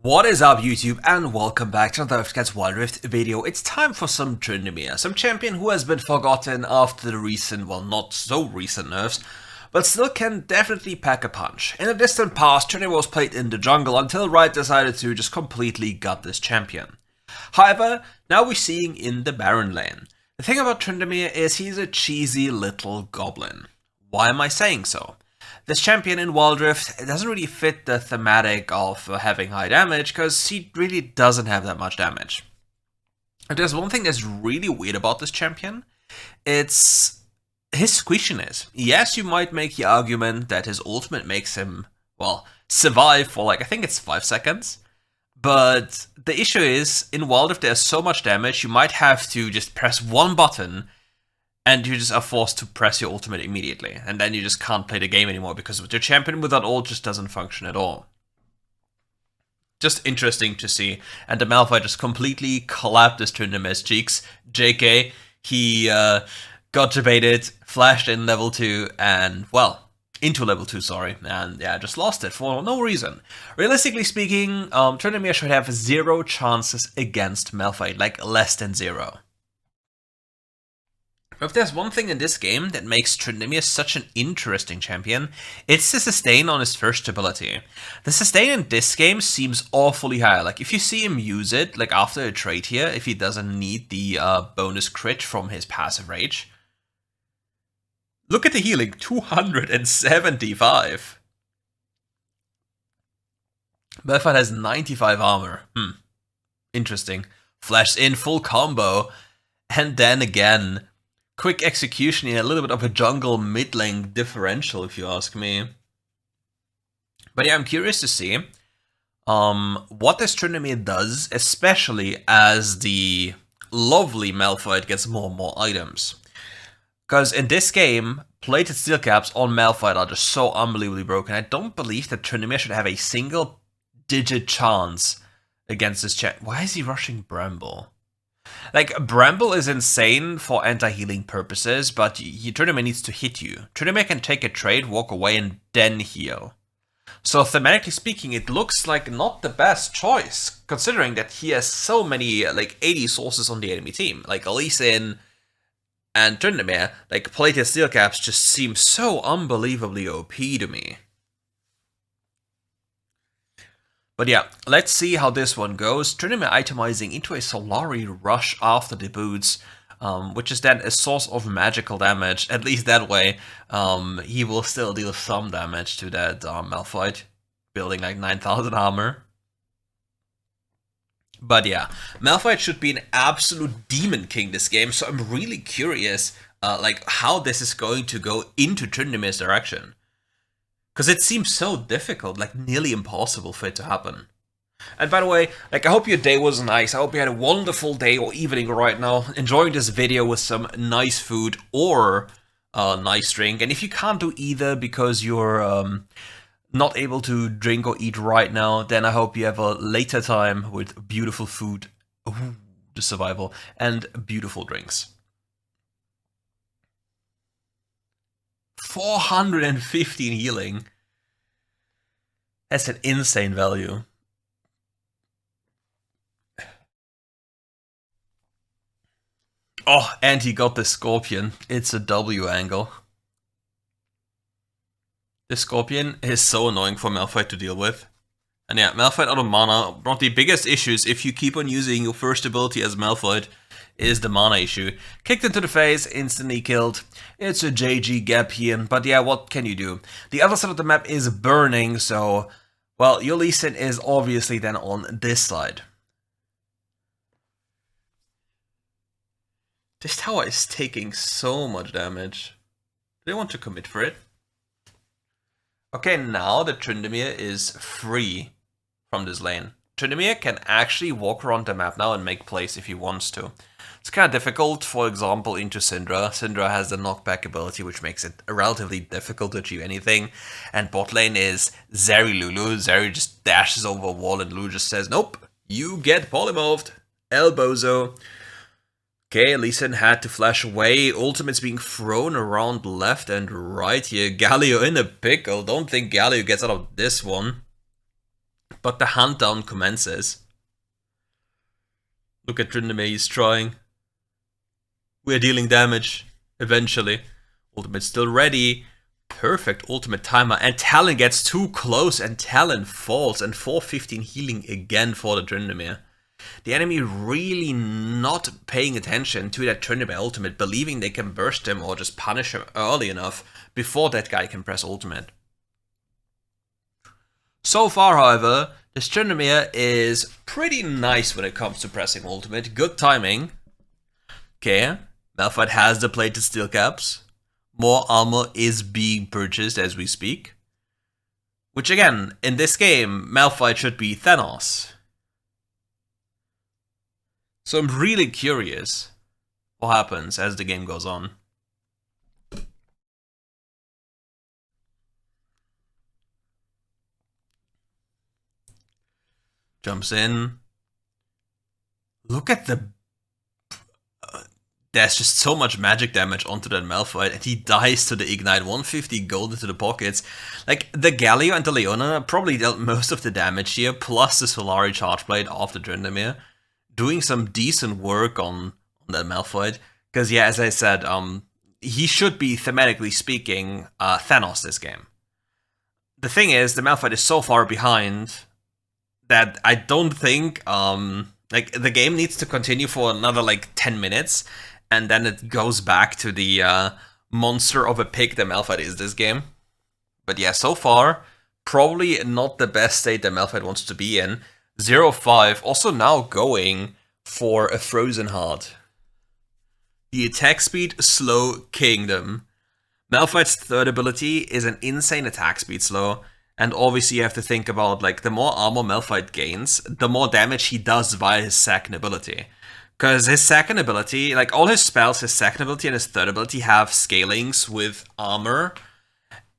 What is up YouTube and welcome back to another RiftGuides WildRift video. It's time for some Tryndamere, some champion who has been forgotten after the recent, well not so recent nerfs, but still can definitely pack a punch. In the distant past, Tryndamere was played in the jungle until Riot decided to just completely gut this champion. However, now we're seeing in the Baron lane. The thing about Tryndamere is he's a cheesy little goblin. Why am I saying so? This champion in WildRift doesn't really fit the thematic of having high damage, because he really doesn't have that much damage. If there's one thing that's really weird about this champion, it's his squishiness. Yes, you might make the argument that his ultimate makes him, well, survive for like, I think it's 5 seconds. But the issue is, in WildRift there's so much damage, you might have to just press one button and you just are forced to press your ultimate immediately, and then you just can't play the game anymore because your champion without ult just doesn't function at all. Just interesting to see, and the Malphite just completely collapsed his Tryndamere's cheeks. JK, he got debated, flashed in level 2, and, well, into level 2, sorry, and yeah, just lost it for no reason. Realistically speaking, Tryndamere should have 0 chances against Malphite, like less than 0. If there's one thing in this game that makes Tryndamere such an interesting champion, it's the sustain on his first ability. The sustain in this game seems awfully high. Like, if you see him use it, like after a trade here, if he doesn't need the bonus crit from his passive rage. Look at the healing, 275. Malphite has 95 armor. Interesting. Flashes in, full combo, and then again, quick execution here, a little bit of a jungle mid lane differential, if you ask me. But yeah, I'm curious to see what this Tryndamere does, especially as the lovely Malphite gets more and more items. Because in this game, plated steel caps on Malphite are just so unbelievably broken. I don't believe that Tryndamere should have a single digit chance against this champ. Why is he rushing Bramble? Like, Bramble is insane for anti-healing purposes, but Tryndamere needs to hit you. Tryndamere can take a trade, walk away, and then heal. So thematically speaking, it looks like not the best choice, considering that he has so many, like, 80 sources on the enemy team. Like, Lee Sin and Tryndamere, like, plated steel caps just seem so unbelievably OP to me. But yeah, let's see how this one goes. Tryndamere itemizing into a Solari Rush after the boots, which is then a source of magical damage. At least that way, he will still deal some damage to that Malphite, building like 9,000 armor. But yeah, Malphite should be an absolute demon king this game, so I'm really curious like how this is going to go into Tryndamere's direction. Because it seems so difficult, like nearly impossible for it to happen. And by the way, like, I hope your day was nice. I hope you had a wonderful day or evening right now, enjoying this video with some nice food or a nice drink. And if you can't do either because you're not able to drink or eat right now, then I hope you have a later time with beautiful food, the survival, and beautiful drinks. 415 healing. That's an insane value. Oh, and he got the Scorpion. It's a W angle. The Scorpion is so annoying for Malphite to deal with. And yeah, Malphite out of mana. One of the biggest issues if you keep on using your first ability as Malphite is the mana issue. Kicked into the face, instantly killed. It's a JG gap here, but yeah, what can you do? The other side of the map is burning, so, well, your Lee Sin is obviously then on this side. This tower is taking so much damage. Do they want to commit for it? Okay, now the Tryndamere is free from this lane. Tryndamere can actually walk around the map now and make plays if he wants to. It's kind of difficult, for example, into Syndra. Syndra has the knockback ability, which makes it relatively difficult to achieve anything. And bot lane is Zeri Lulu. Zeri just dashes over a wall and Lulu just says, nope, you get polymorphed, El Bozo. Okay, Lee Sin had to flash away. Ultimate's being thrown around left and right here. Galio in a pickle. Don't think Galio gets out of this one. But the hunt down commences. Look at Tryndamere, he's trying. We're dealing damage, eventually. Ultimate's still ready. Perfect ultimate timer. And Talon gets too close and Talon falls. And 415 healing again for the Tryndamere. The enemy really not paying attention to that Tryndamere ultimate, believing they can burst him or just punish him early enough before that guy can press ultimate. So far, however, this Tryndamere is pretty nice when it comes to pressing ultimate. Good timing. Okay, Malphite has the plated steel caps. More armor is being purchased as we speak. Which again, in this game, Malphite should be Thanos. So I'm really curious what happens as the game goes on. Jumps in. Look at the... there's just so much magic damage onto that Malphite, and he dies to the Ignite. 150 gold into the pockets. Like, the Galio and the Leona probably dealt most of the damage here, plus the Solari Charge Blade of the Tryndamere. Doing some decent work on that Malphite. Because, yeah, as I said, he should be, thematically speaking, Thanos this game. The thing is, the Malphite is so far behind that I don't think, like, the game needs to continue for another, like, 10 minutes, and then it goes back to the monster of a pig that Malphite is this game. But yeah, so far, probably not the best state that Malphite wants to be in. 0-5, also now going for a Frozen Heart. The attack speed, slow kingdom. Malphite's third ability is an insane attack speed slow. And obviously you have to think about, like, the more armor Malphite gains, the more damage he does via his second ability. Because his second ability, like, all his spells, his second ability and his third ability have scalings with armor.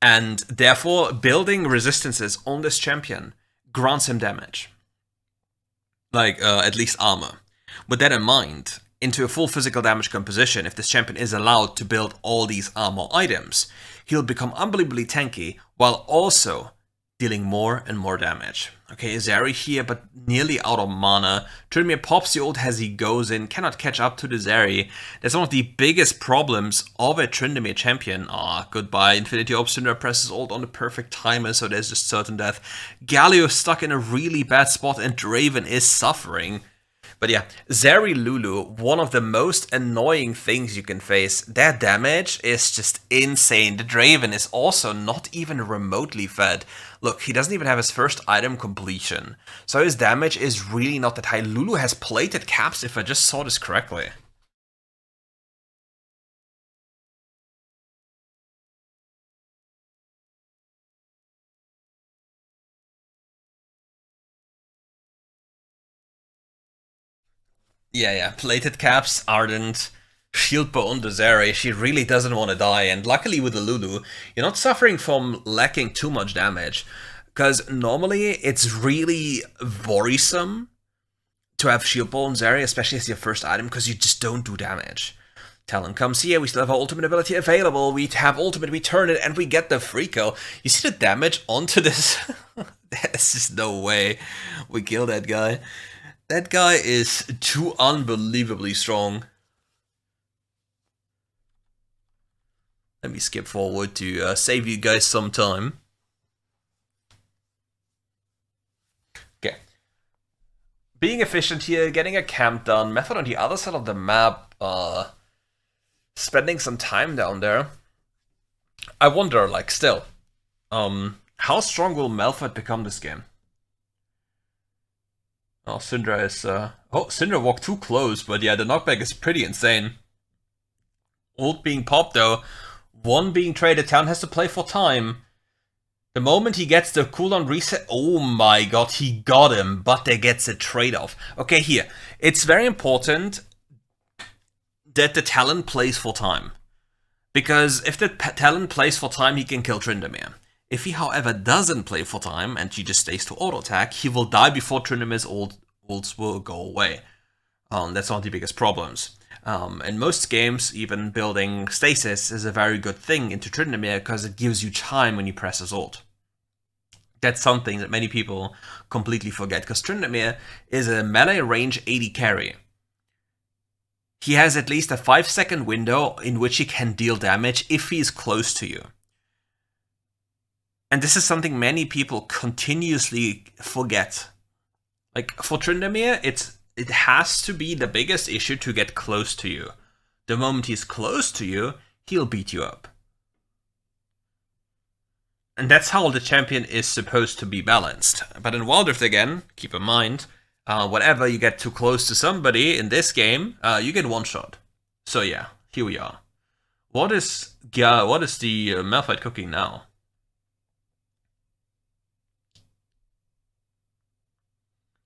And therefore, building resistances on this champion grants him damage. Like, at least armor. With that in mind, into a full physical damage composition, if this champion is allowed to build all these armor items, he'll become unbelievably tanky, while also dealing more and more damage. Okay, Zeri here, but nearly out of mana. Tryndamere pops the ult as he goes in, cannot catch up to the Zeri. That's one of the biggest problems of a Tryndamere champion. Goodbye. Infinity Orb Syndra presses ult on the perfect timer, so there's just certain death. Galio stuck in a really bad spot, and Draven is suffering. But yeah, Zeri Lulu, one of the most annoying things you can face. That damage is just insane. The Draven is also not even remotely fed. Look, he doesn't even have his first item completion. So his damage is really not that high. Lulu has plated caps, if I just saw this correctly. Yeah, plated caps, Ardent, shield bow on the Zeri. She really doesn't want to die, and luckily with the Lulu, you're not suffering from lacking too much damage. Because normally, it's really worrisome to have shield bow on Zeri, especially as your first item, because you just don't do damage. Talon comes here, we still have our ultimate ability available, we have ultimate, we turn it, and we get the free kill. You see the damage onto this? There's just no way we kill that guy. That guy is too unbelievably strong. Let me skip forward to save you guys some time. Okay. Being efficient here, getting a camp done. Method on the other side of the map, spending some time down there. I wonder, like, still, how strong will Malphite become this game? Oh, Syndra is, oh, Syndra walked too close, but yeah, the knockback is pretty insane. Ult being popped though, one being traded, Town has to play for time. The moment he gets the cooldown reset, oh my god, he got him, but there gets a trade-off. Okay, here, it's very important that the Talon plays for time. Because if the Talon plays for time, he can kill Tryndamere. If he, however, doesn't play for time, and he just stays to auto-attack, he will die before Tryndamere's ults will go away. That's one of the biggest problems. In most games, even building stasis is a very good thing into Tryndamere, because it gives you time when you press his ult. That's something that many people completely forget, because Tryndamere is a melee range 80 carry. He has at least a 5-second window in which he can deal damage if he is close to you. And this is something many people continuously forget. Like, for Tryndamere, it has to be the biggest issue to get close to you. The moment he's close to you, he'll beat you up. And that's how the champion is supposed to be balanced. But in WildRift, again, keep in mind, whenever you get too close to somebody in this game, you get one shot. So yeah, here we are. What is the Malphite cooking now?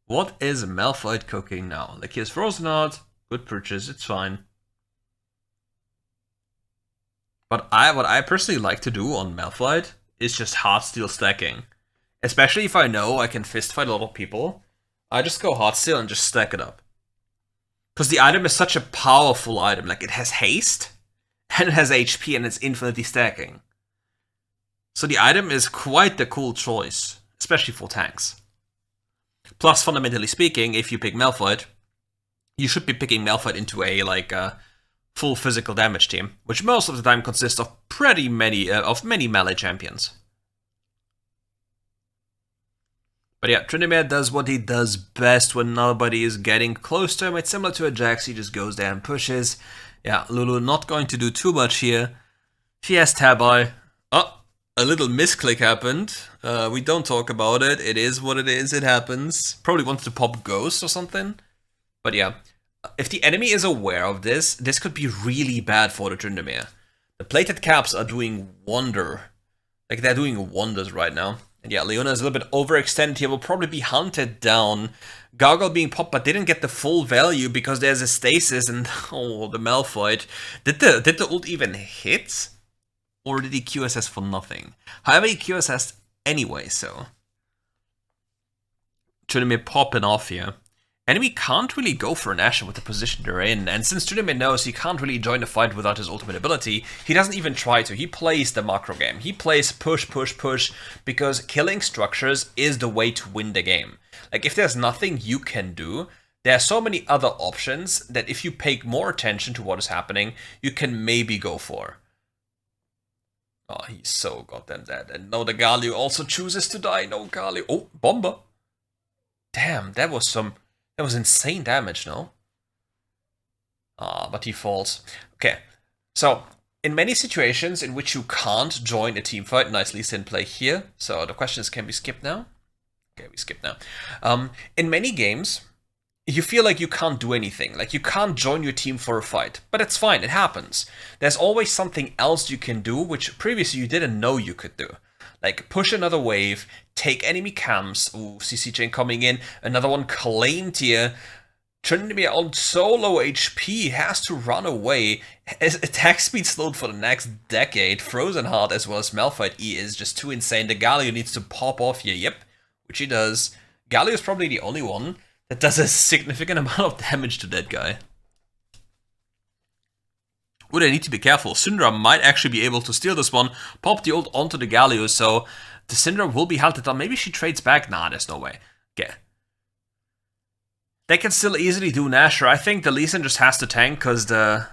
What is Malphite cooking now? Like, he has Frozen Heart, good purchase, it's fine. But what I personally like to do on Malphite is just Heartsteel stacking. Especially if I know I can fistfight a lot of people, I just go Heartsteel and just stack it up. Because the item is such a powerful item. Like, it has haste, and it has HP, and it's infinitely stacking. So the item is quite the cool choice, especially for tanks. Plus, fundamentally speaking, if you pick Malphite, you should be picking Malphite into a full physical damage team, which most of the time consists of many melee champions. But yeah, Tryndamere does what he does best when nobody is getting close to him. It's similar to a Jax, he just goes there and pushes. Yeah, Lulu not going to do too much here. She has Tabi. Oh, a little misclick happened. We don't talk about it. It is what it is, it happens. Probably wants to pop Ghost or something. But yeah. If the enemy is aware of this, this could be really bad for the Tryndamere. The plated caps are doing wonder. Like, they're doing wonders right now. And yeah, Leona is a little bit overextended here, will probably be hunted down. Gargoyle being popped, but didn't get the full value because there's a stasis and, oh, the Malphite. Did the ult even hit? Or did he QSS for nothing? However, he QSS anyway, so. Tryndamere popping off here. Enemy can't really go for an Asher with the position they're in, and since Tryndamere knows he can't really join the fight without his ultimate ability, he doesn't even try to. He plays the macro game. He plays push, push, push, because killing structures is the way to win the game. Like, if there's nothing you can do, there are so many other options that if you pay more attention to what is happening, you can maybe go for. Oh, he's so goddamn dead. And no, the Galio also chooses to die. No, Galio. Oh, Bomber. Damn, that was insane damage, no? But he falls. Okay, so in many situations in which you can't join a team fight, nicely in play here. So the question is, can we skip now? Okay, we skip now. In many games, you feel like you can't do anything. Like, you can't join your team for a fight. But it's fine, it happens. There's always something else you can do, which previously you didn't know you could do. Like, push another wave, take enemy camps. Ooh, CC chain coming in. Another one claimed here. Tryndamere on so low HP has to run away. His attack speed slowed for the next decade. Frozen Heart as well as Malphite E is just too insane. The Galio needs to pop off here. Yep, which he does. Galio is probably the only one that does a significant amount of damage to that guy. Would I need to be careful? Syndra might actually be able to steal this one. Pop the ult onto the Galio, so the Syndra will be hunted down. Maybe she trades back. Nah, there's no way. Okay. They can still easily do Nashor. I think the Lee Sin just has to tank because the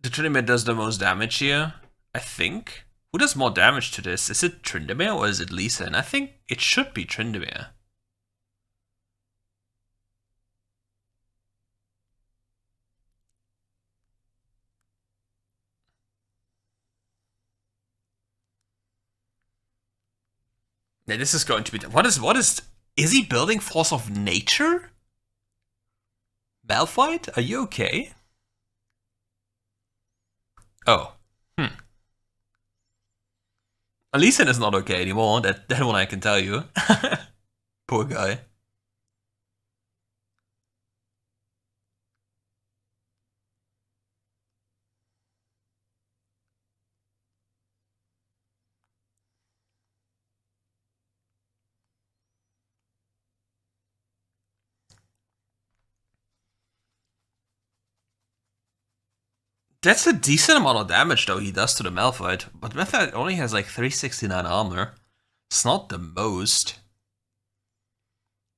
Tryndamere does the most damage here. I think. Who does more damage to this? Is it Tryndamere or is it Lee Sin? I think it should be Tryndamere. Yeah, this is going to be... What is he building Force of Nature? Malphite? Are you okay? Oh. Lee Sin is not okay anymore, that one I can tell you. Poor guy. That's a decent amount of damage, though, he does to the Malphite. But Malphite only has like 369 armor. It's not the most.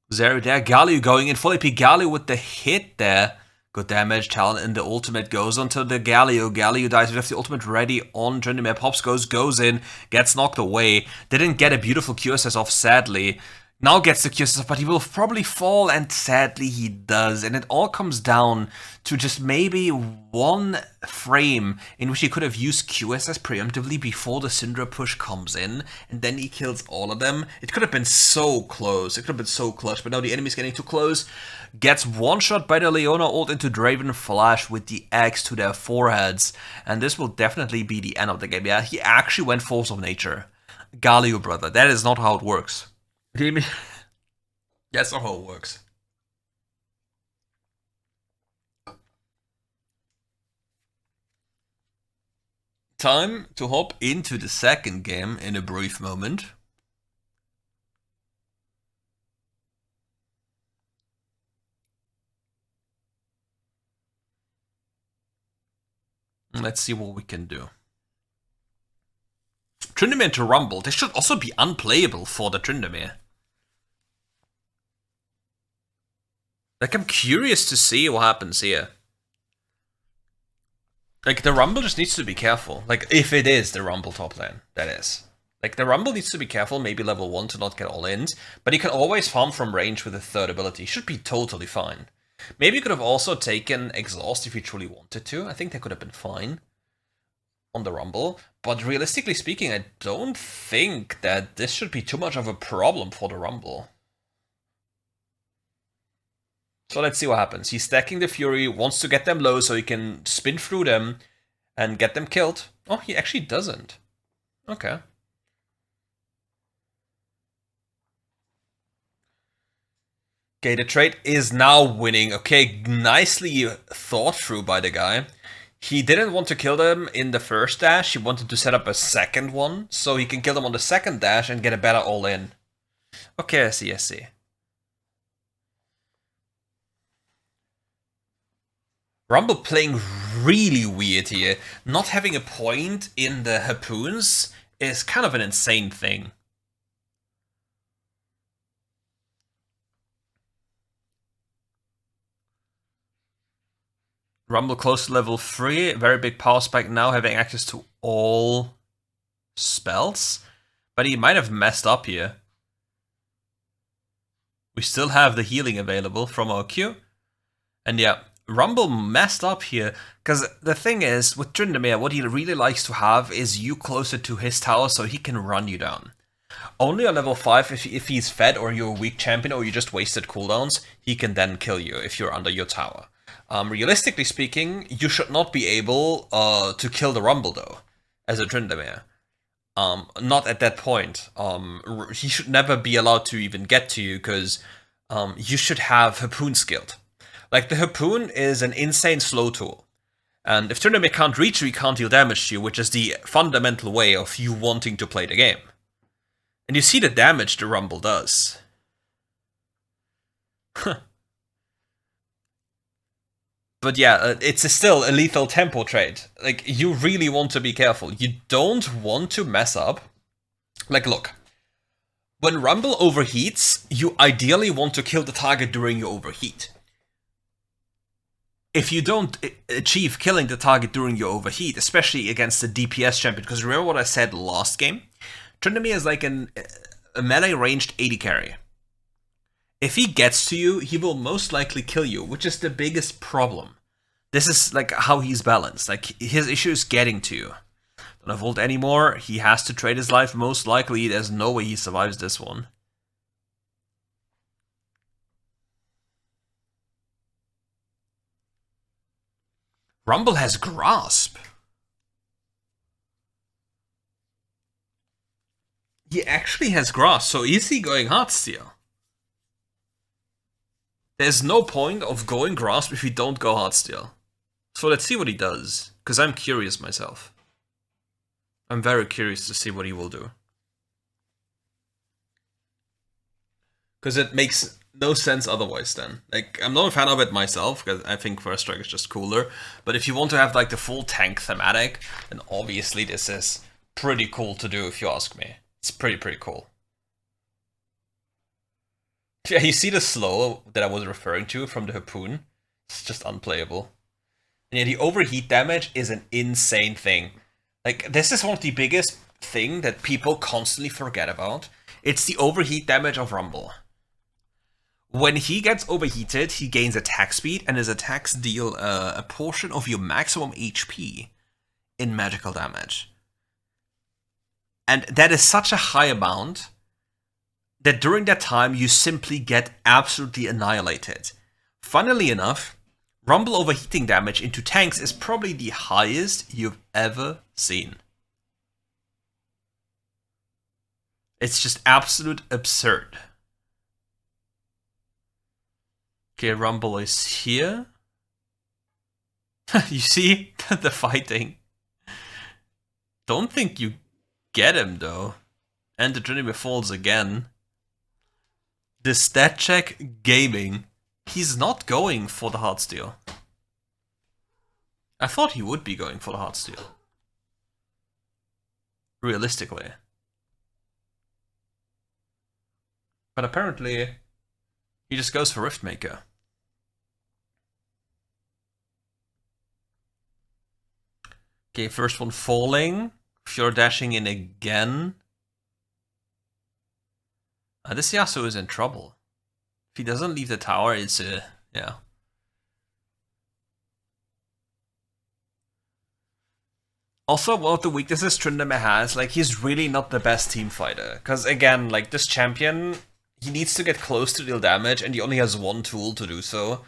There, Galio going in. Full AP Galio with the hit there. Good damage. Talon and the ultimate goes onto the Galio. Galio dies. We have the ultimate ready on Tryndamere. Pops goes in. Gets knocked away. Didn't get a beautiful QSS off, sadly. Now gets the QSS off, but he will probably fall, and sadly he does. And it all comes down to just maybe one frame in which he could have used QSS preemptively before the Syndra push comes in, and then he kills all of them. It could have been so close. It could have been so clutch, but now the enemy's getting too close. Gets one shot by the Leona ult into Draven Flash with the axe to their foreheads. And this will definitely be the end of the game. Yeah, he actually went Force of Nature. Galio, brother. That is not how it works. That's not how it works. Time to hop into the second game in a brief moment. Let's see what we can do. Tryndamere to Rumble. This should also be unplayable for the Tryndamere. Like, I'm curious to see what happens here. Like, the Rumble just needs to be careful. Like, if it is the Rumble top lane, that is. Like, the Rumble needs to be careful, maybe level 1 to not get all ins, but he can always farm from range with a third ability. He should be totally fine. Maybe he could have also taken Exhaust if he truly wanted to. I think that could have been fine on the Rumble. But realistically speaking, I don't think that this should be too much of a problem for the Rumble. So let's see what happens. He's stacking the Fury, wants to get them low so he can spin through them and get them killed. Oh, he actually doesn't. Okay. Okay, the trade is now winning. Okay, nicely thought through by the guy. He didn't want to kill them in the first dash. He wanted to set up a second one so he can kill them on the second dash and get a better all-in. Okay, I see, I see. Rumble playing really weird here. Not having a point in the harpoons is kind of an insane thing. Rumble close to level 3, very big power spike now, having access to all spells. But he might have messed up here. We still have the healing available from our Q. And yeah, Rumble messed up here, because the thing is, with Tryndamere, what he really likes to have is you closer to his tower so he can run you down. Only on level 5, if he's fed or you're a weak champion or you just wasted cooldowns, he can then kill you if you're under your tower. Realistically speaking, you should not be able to kill the Rumble though, as a Tryndamere. Not at that point. He should never be allowed to even get to you, because you should have Harpoon skilled. Like, the Harpoon is an insane slow tool. And if Tryndamere can't reach you, he can't deal damage to you, which is the fundamental way of you wanting to play the game. And you see the damage the Rumble does. But yeah, it's still a lethal tempo trade. Like, you really want to be careful. You don't want to mess up. Like, look. When Rumble overheats, you ideally want to kill the target during your overheat. If you don't achieve killing the target during your overheat, especially against the DPS champion, because remember what I said last game? Tryndamere is like a melee ranged AD carry. If he gets to you, he will most likely kill you, which is the biggest problem. This is like how he's balanced. Like, his issue is getting to you. Don't have ult anymore. He has to trade his life. Most likely, there's no way he survives this one. Rumble has Grasp. He actually has Grasp, so is he going Heartsteel? There's no point of going Grasp if you don't go Heartsteel. So let's see what he does, because I'm curious myself. I'm very curious to see what he will do. Because it makes no sense otherwise then. Like, I'm not a fan of it myself, because I think First Strike is just cooler. But if you want to have like the full tank thematic, then obviously this is pretty cool to do if you ask me. It's pretty cool. Yeah, you see the slow that I was referring to from the harpoon? It's just unplayable. And yeah, the overheat damage is an insane thing. Like, this is one of the biggest thing that people constantly forget about. It's the overheat damage of Rumble. When he gets overheated, he gains attack speed, and his attacks deal a portion of your maximum HP in magical damage. And that is such a high amount that during that time you simply get absolutely annihilated. Funnily enough, Rumble overheating damage into tanks is probably the highest you've ever seen. It's just absolute absurd. Okay, Rumble is here. You see the fighting. Don't think you get him though. And the Tryndamere falls again. The stat check gaming. He's not going for the Heartsteel. I thought he would be going for the Heartsteel. Realistically. But apparently, he just goes for Riftmaker. Okay, first one falling. Fjord dashing in again. This Yasuo is in trouble. If he doesn't leave the tower, it's yeah. Also, one of the weaknesses Tryndamere has, like, he's really not the best team fighter. Because, again, like, this champion, he needs to get close to deal damage, and he only has one tool to do so.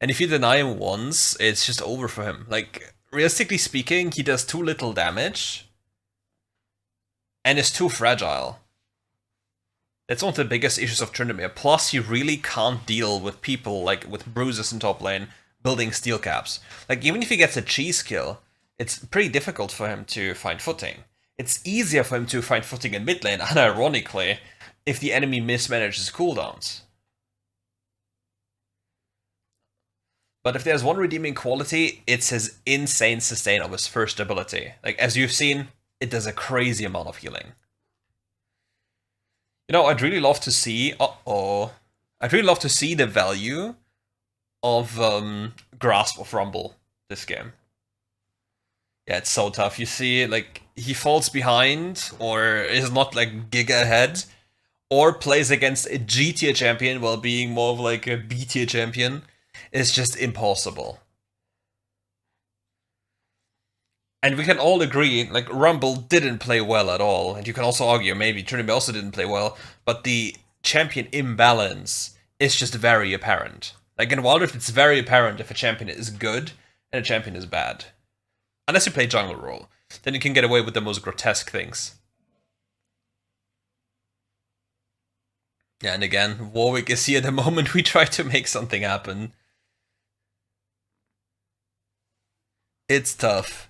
And if you deny him once, it's just over for him. Like, realistically speaking, he does too little damage, and is too fragile. That's one of the biggest issues of Tryndamere. Plus, he really can't deal with people, like, with bruises in top lane, building steel caps. Like, even if he gets a cheese kill, it's pretty difficult for him to find footing. It's easier for him to find footing in mid lane, unironically, if the enemy mismanages cooldowns. But if there's one redeeming quality, it's his insane sustain of his first ability. Like, as you've seen, it does a crazy amount of healing. You know, I'd really love to see... I'd really love to see the value of Grasp of Rumble this game. Yeah, it's so tough. You see, like, he falls behind, or is not, like, giga ahead, or plays against a G tier champion while being more of, like, a B tier champion. It's just impossible. And we can all agree, like, Rumble didn't play well at all, and you can also argue maybe Tryndamere also didn't play well, but the champion imbalance is just very apparent. Like, in WildRift, it's very apparent if a champion is good and a champion is bad. Unless you play jungle role, then you can get away with the most grotesque things. Yeah, and again, Warwick is here the moment we try to make something happen. It's tough.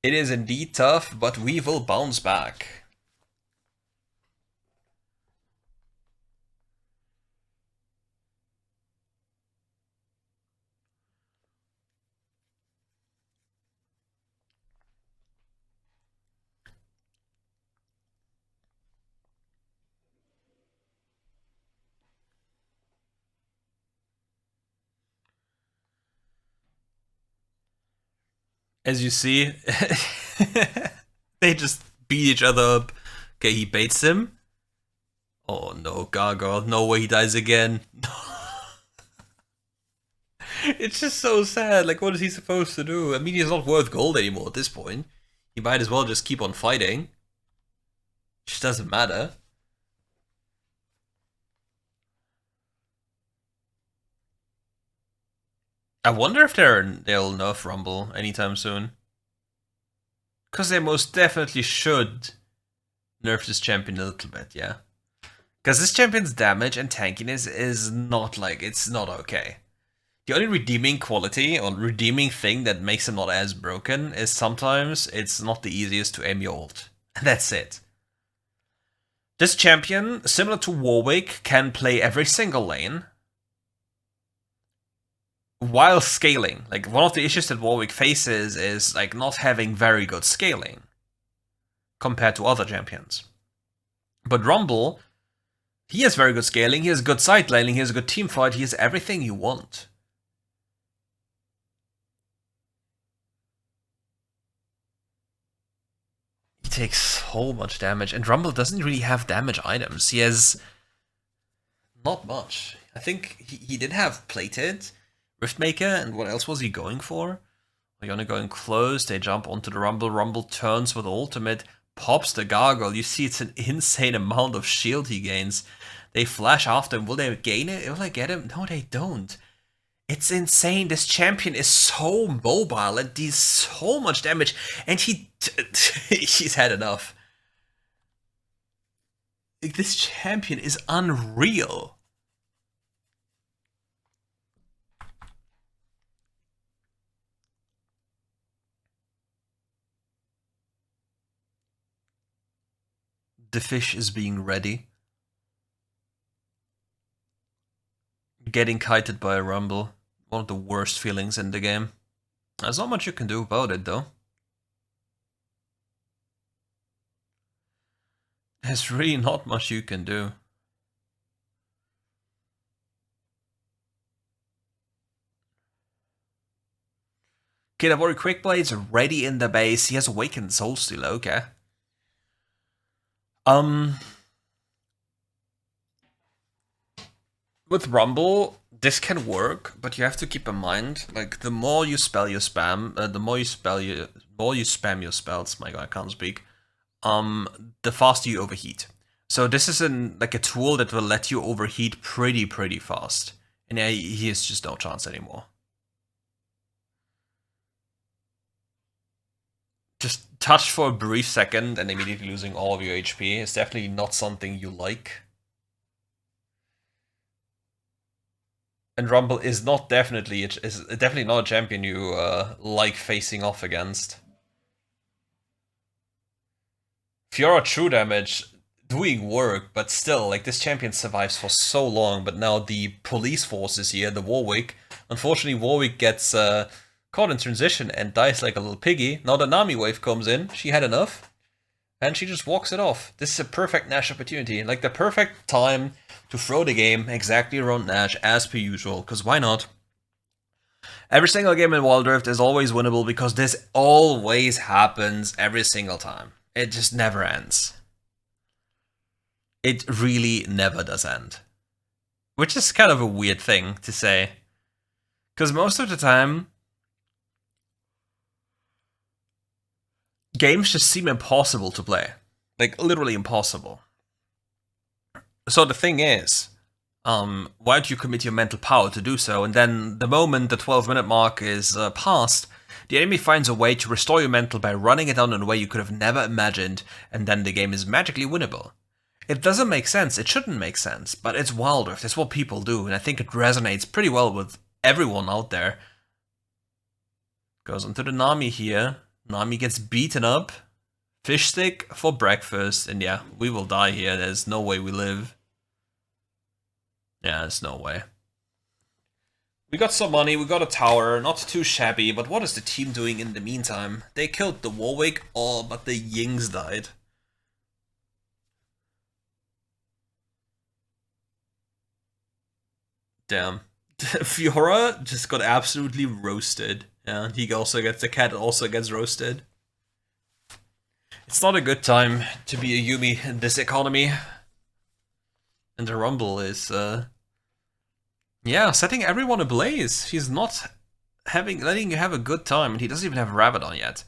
It is indeed tough, but we will bounce back. As you see, they just beat each other up. Okay, he baits him. Oh no, Gargoyle. No way he dies again. It's just so sad. Like, what is he supposed to do? I mean, he's not worth gold anymore at this point. He might as well just keep on fighting. Just doesn't matter. I wonder if they'll nerf Rumble anytime soon. Because they most definitely should nerf this champion a little bit, yeah. Because this champion's damage and tankiness is not, like, it's not okay. The only redeeming quality or redeeming thing that makes him not as broken is sometimes it's not the easiest to aim your ult. And that's it. This champion, similar to Warwick, can play every single lane while scaling. Like, one of the issues that Warwick faces is, like, not having very good scaling. compared to other champions. But Rumble, he has very good scaling, he has good side laning, he has a good team fight, he has everything you want. He takes so much damage, and Rumble doesn't really have damage items. He has not much. I think he did have Plated, Riftmaker, and what else was he going for? Leona going close, they jump onto the Rumble, Rumble turns with ultimate, pops the Gargoyle, you see it's an insane amount of shield he gains. They flash after him, will they gain it? Will they get him? No, they don't. It's insane, this champion is so mobile and deals so much damage, and he's had enough. Like, this champion is unreal. The fish is being ready. Getting kited by a Rumble. One of the worst feelings in the game. There's not much you can do about it, though. There's really not much you can do. Okay, I've already Quick Blades ready in the base. He has Awakened Soulsteel, okay. With Rumble, this can work, but you have to keep in mind, like, the more you spell your spam, the more you spam your spells. My God, I can't speak. The faster you overheat. So this is like a tool that will let you overheat pretty fast, and he has just no chance anymore. Just touch for a brief second and immediately losing all of your HP is definitely not something you like. And Rumble is definitely not a champion you like facing off against. Fiora true damage doing work, but still, like, this champion survives for so long, but now the police force is here, the Warwick. Unfortunately, Warwick gets caught in transition and dies like a little piggy. Now the Nami wave comes in, she had enough, and she just walks it off. This is a perfect Nash opportunity, like the perfect time to throw the game exactly around Nash as per usual, because why not? Every single game in WildRift is always winnable because this always happens every single time. It just never ends. It really never does end. Which is kind of a weird thing to say. Because most of the time, games just seem impossible to play. Like, literally impossible. So the thing is, why don't you commit your mental power to do so, and then the moment the 12-minute mark is passed, the enemy finds a way to restore your mental by running it down in a way you could have never imagined, and then the game is magically winnable. It doesn't make sense, it shouldn't make sense, but it's WildRift, it's what people do, and I think it resonates pretty well with everyone out there. Goes onto the Nami here, Nami gets beaten up, fish stick for breakfast, and yeah, we will die here, there's no way we live. Yeah, there's no way. We got some money, we got a tower, not too shabby, but what is the team doing in the meantime? They killed the Warwick, oh, but the Yings died. Damn. Fiora just got absolutely roasted. Yeah, he also gets, the cat also gets roasted. It's not a good time to be a Yumi in this economy. And the Rumble is, yeah, setting everyone ablaze. He's not letting you have a good time, and he doesn't even have Rabadon yet.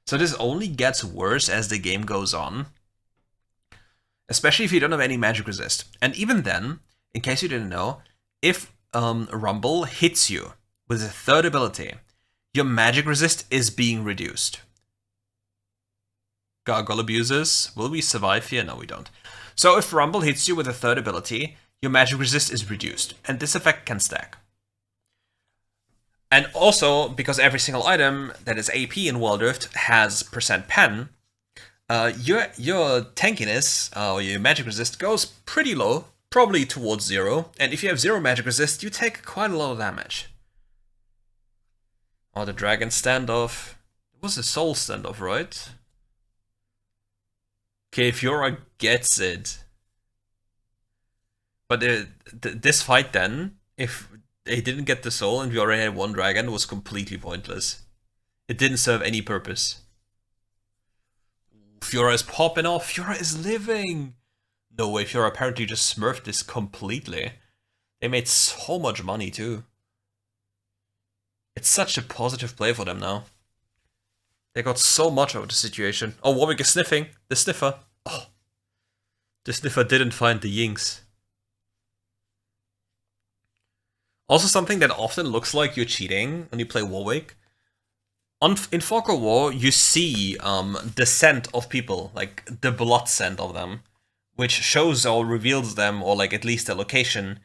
So this only gets worse as the game goes on. Especially if you don't have any magic resist. And even then, in case you didn't know, if Rumble hits you with a third ability, your magic resist is being reduced. Gargoyle abuses. Will we survive here? No, we don't. So if Rumble hits you with a third ability, your magic resist is reduced, and this effect can stack. And also, because every single item that is AP in WildRift has %pen, your tankiness, or your magic resist, goes pretty low, probably towards 0, and if you have 0 magic resist, you take quite a lot of damage. Oh, the dragon standoff. It was a soul standoff, right? Okay, Fiora gets it. But this fight then, if they didn't get the soul and we already had one dragon, was completely pointless. It didn't serve any purpose. Fiora is popping off. Fiora is living. No way, Fiora apparently just smurfed this completely. They made so much money too. It's such a positive play for them now. They got so much out of the situation. Oh, Warwick is sniffing. The sniffer. Oh. The sniffer didn't find the yinks. Also something that often looks like you're cheating when you play Warwick. In Fog of War, you see the scent of people, like the blood scent of them, which shows or reveals them, or like at least their location.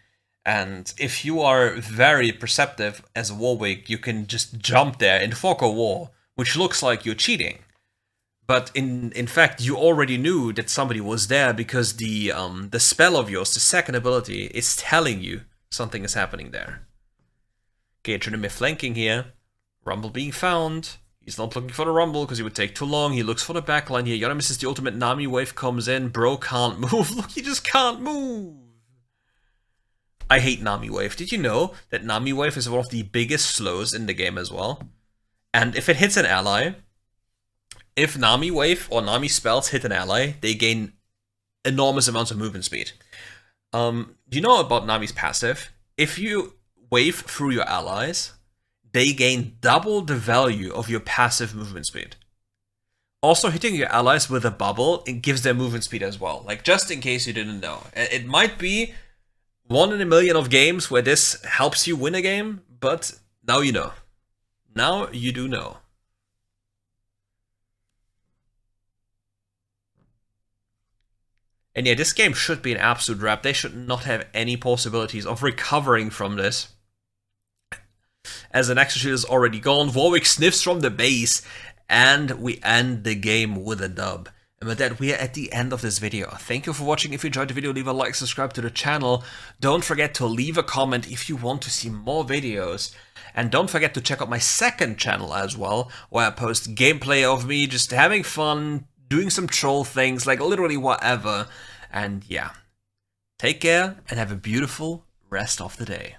And if you are very perceptive as a Warwick, you can just jump there in Fog of War, which looks like you're cheating. But in fact, you already knew that somebody was there because the spell of yours, the second ability, is telling you something is happening there. Okay, Tryndamere flanking here. Rumble being found. He's not looking for the Rumble because he would take too long. He looks for the backline here. Yona misses the ultimate. Nami wave comes in. Bro can't move. Look, he just can't move. I hate Nami wave. Did you know that Nami wave is one of the biggest slows in the game as well? And if it hits an ally, if Nami wave or Nami spells hit an ally, they gain enormous amounts of movement speed. Do you know about Nami's passive? If you wave through your allies, they gain double the value of your passive movement speed. Also, hitting your allies with a bubble, it gives them movement speed as well. Like, just in case you didn't know. It might be 1 in a million of games where this helps you win a game, but now you know. Now you do know. And yeah, this game should be an absolute wrap. They should not have any possibilities of recovering from this, as the Nexus Shield is already gone. Warwick sniffs from the base, and we end the game with a dub. And with that, we are at the end of this video. Thank you for watching. If you enjoyed the video, leave a like, subscribe to the channel. Don't forget to leave a comment if you want to see more videos. And don't forget to check out my second channel as well, where I post gameplay of me just having fun, doing some troll things, like literally whatever. And yeah, take care and have a beautiful rest of the day.